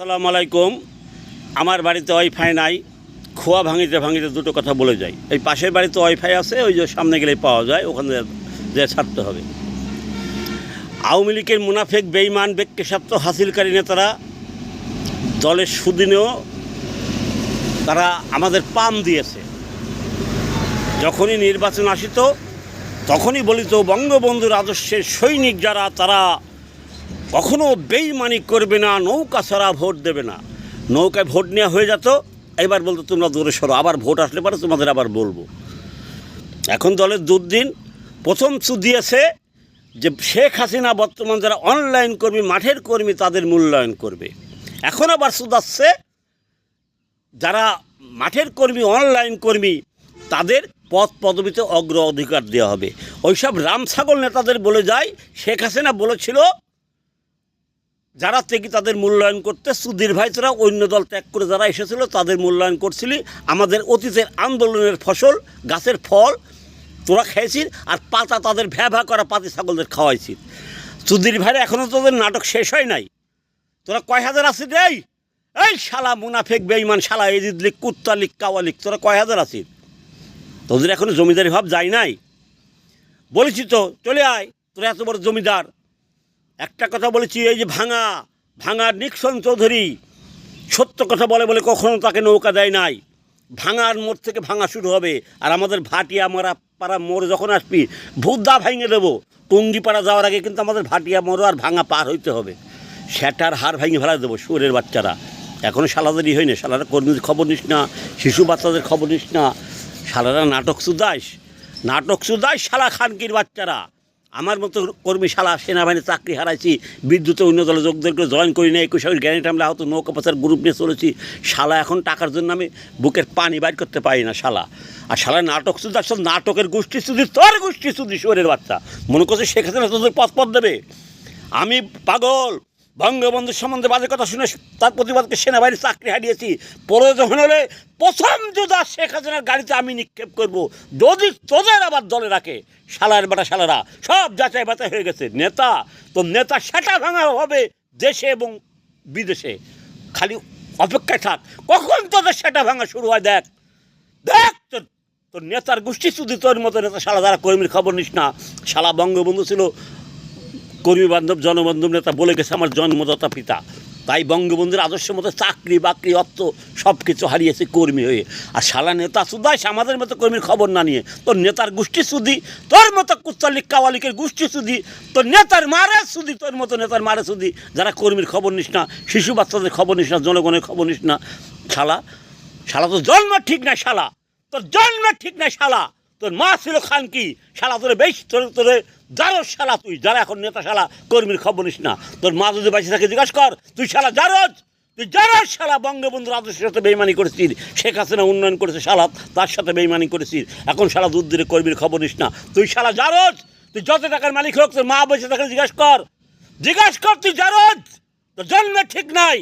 আসসালামু আলাইকুম। আমার বাড়িতে ওয়াইফাই নাই, খোয়া ভাঙিতে ভাঙিতে দুটো কথা বলে যাই। এই পাশের বাড়িতে ওয়াইফাই আছে, ওই যে সামনে গেলেই পাওয়া যায়, ওখানে যে ছাড়তে হবে। আওয়ামী লীগের মুনাফেক বেঈমান ব্যক্তিস্বার্থ হাসিলকারী নেতারা দলের সুদিনেও তারা আমাদের পাম দিয়েছে। যখনই নির্বাচন আসিত তখনই বলিত বঙ্গবন্ধুর আদর্শের সৈনিক যারা তারা কখনো বেইমানি করবে না, নৌকা ছাড়া ভোট দেবে না। নৌকায় ভোট নেওয়া হয়ে যেত, এবার বলতো তোমরা দূরে সরো, আবার ভোট আসলে পারে তোমাদের আবার বলবো। এখন দলের দুর্দিন প্রথম দিয়েছে যে শেখ হাসিনা বর্তমান যারা অনলাইন কর্মী, মাঠের কর্মী, তাদের মূল্যায়ন করবে। এখন আবার আসছে যারা মাঠের কর্মী, অনলাইন কর্মী, তাদের পদ পদবিতে অগ্রাধিকার দেওয়া হবে। ওইসব রামছাগল নেতাদের বলে যায় শেখ হাসিনা বলেছিল যারা থেকে তাদের মূল্যায়ন করতে, সুধীর ভাই তোরা অন্য দল ত্যাগ করে যারা এসেছিল তাদের মূল্যায়ন করছিলি। আমাদের অতীতের আন্দোলনের ফসল, গাছের ফল তোরা খেয়েছিস, আর পাতা তাদের ভ্যা করা পাতি ছাগলদের খাওয়াইছিস। সুধীর ভাইরা এখনও তোদের নাটক শেষ হয় নাই। তোরা কয় হাজার আছিস? এই শালা মুনাফেক বেঈমান শালা এজিদ লীগ, কুত্তা লীগ, কাওয়া লীগ, তোরা কয় হাজার আছিস? তোদের এখনও জমিদারি ভাব যায় নাই। বলেছি তো চলে আয়, তোরা এত বড় জমিদার। একটা কথা বলেছি, এই যে ভাঙার নিক্সন চৌধুরী সত্য কথা বলে বলে কখনো তাকে নৌকা দেয় নাই। ভাঙার মোড় থেকে ভাঙা শুরু হবে, আর আমাদের ভাটিয়া পাড়া মোড়ে যখন আসবি ভুদ্দা ভাঙে দেবো। টুঙ্গিপাড়া যাওয়ার আগে কিন্তু আমাদের ভাটিয়া মোড় আর ভাঙা পার হইতে হবে। সেটার হাড় ভাঙে ফেলা দেবো শুয়োরের বাচ্চারা। এখনও শালাদেরই হয় না, শালারা কর্মীদের খবর নিস না, শিশু বাচ্চাদের খবর নিস না। শালারা নাটক সুদাস শালা খানকির বাচ্চারা। আমার মতো কর্মী শালা সেনাবাহিনী চাকরি হারাইছি, বিদ্যুতে অন্য দলে যোগদান করে জয়েন করি না, 21 গ্যারেন্টি আমরা হয়তো নৌকা পাচার গ্রুপ নিয়ে চলেছি। শালা এখন টাকার জন্য আমি বুকের পানি বাইর করতে পারি না শালা। আর শালা নাটক সুদাস, সব নাটকের গোষ্ঠী সুদি, তোর গোষ্ঠী সুদি শুয়োরের বাচ্চা। মনে করছে শেখ হাসিনা তোদের পথ দেবে? আমি পাগল বঙ্গবন্ধুর সম্বন্ধে বাজে কথা শুনে তার প্রতিবাদকে সেনাবাহিনী চাকরি হারিয়েছি। প্রয়োজন হলে প্রথম যোদ্ধা শেখ হাসিনার গাড়িতে আমি নিক্ষেপ করব, যদি তোদের আবার দলে রাখে। শালার বেটা শালারা সব যাচাই বাছাই হয়ে গেছে। নেতা তো নেতা সেটা ভাঙা হবে দেশে এবং বিদেশে, খালি অপেক্ষায় থাক কখন তোদের সেটা ভাঙা শুরু হয়। দেখ তোর নেতার গোষ্ঠী শুধু তোর মতো নেতা শালা যারা কর্মীর খবর নিস না। শালা বঙ্গবন্ধু ছিল কর্মী বান্ধব, জনবান্ধব নেতা, বলে গেছে আমার জন্মদাতা পিতা। তাই বঙ্গবন্ধুর আদর্শের মতো চাকরি বাকরি অর্থ সব কিছু হারিয়েছে কর্মী হয়ে। আর শালা নেতা সুদাইস আমাদের মতো কর্মীর খবর না নিয়ে, তোর নেতার গোষ্ঠী সুদি, তোর মতো কুত্তালিক কাওয়ালিকের গোষ্ঠী সুদি, তোর নেতার মারে সুদি, তোর মতো নেতার মারে সুদি, যারা কর্মীর খবর নিস না, শিশু বাচ্চাদের খবর নিস না, জনগণের খবর নিস না। শালা তোর জন্ম ঠিক নাই, শালা তোর জন্ম ঠিক নাই, শালা তোর মা ছিল খানকি, শালা তোরে বেশ তোরে জারজ শালা, তুই যারা এখন নেতা শালা কর্মীর খবর নিস না। তোর মা যদি বেঁচে থাকে জিজ্ঞাসা কর, তুই শালা জারজ, তুই জারজ শালা। বঙ্গবন্ধুর আদর্শের সাথে বেইমানি করেছিস, শেখ হাসিনা উন্নয়ন করেছে শালা, তার সাথে বেইমানি করেছিস। এখন শালা দুধ দিয়ে কর্মীর খবর নিস না, তুই শালা জারজ। তুই যত টাকার মালিক হোক, তোর মা বেঁচে থাকে জিজ্ঞাসা কর, তুই জারজ, তোর জন্ম ঠিক নাই।